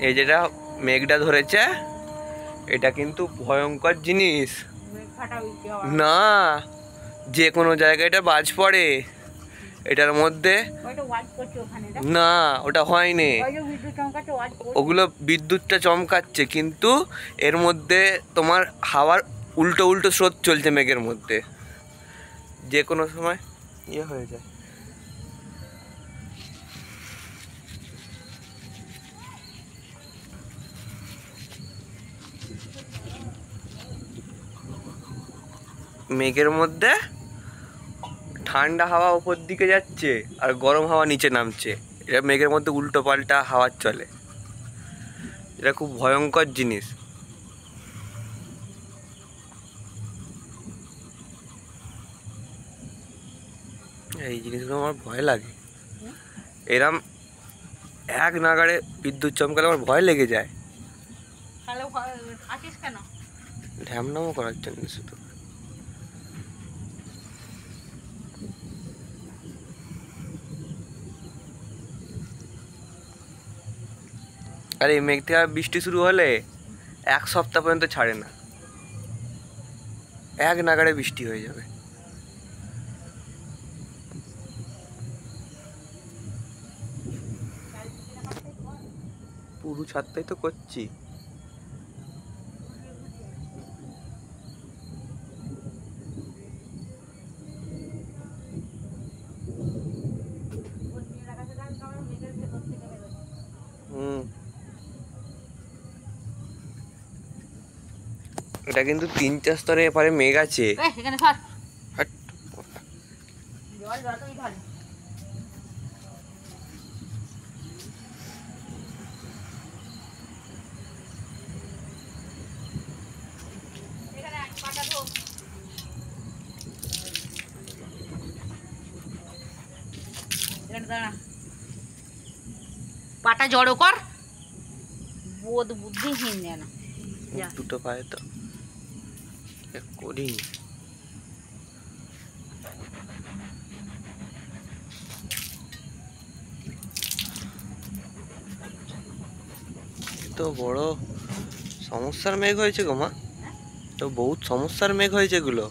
এই যেটা মেঘটা ধরেছে এটা কিন্তু ভয়ঙ্কর জিনিস না, যে কোনো জায়গায় এটা বাজ পড়ে। এটার মধ্যে না, ওটা হয়নি, ওগুলো বিদ্যুৎটা চমকাচ্ছে, কিন্তু এর মধ্যে তোমার হাওয়ার উল্টো উল্টো স্রোত চলছে মেঘের মধ্যে, যে কোনো সময় ইয়ে হয়ে যায়। মেঘের মধ্যে ঠান্ডা হাওয়া উপর দিকে যাচ্ছে আর গরম হাওয়া নিচে নামছে, এটা মেঘের মধ্যে উল্টো পাল্টা হাওয়া চলে, এটা খুব ভয়ঙ্কর জিনিস। এই জিনিসগুলো আমার ভয় লাগে, এরম এক নাগাড়ে বিদ্যুৎ চমকালে আমার ভয় লেগে যায়। ঢ্যামনামো করার জন্য শুধু। আর এই মেঘ থেকে বৃষ্টি শুরু হলে এক সপ্তাহ পর্যন্ত ছাড়ে না, এক নাগাড়ে বৃষ্টি হয়ে যাবে। পুরো ছাদটাই তো করছি। এটা কিন্তু 3-4 স্তরে এপারে মেঘ আছে। পাটা জড়ো কর, বোধ বুদ্ধিহীন যেন দুটো পায়ে তো করিনি। তো বড় সমস্যার মেঘ হয়েছে গো মা, তো বহুত সমস্যার মেঘ হয়েছে এগুলো।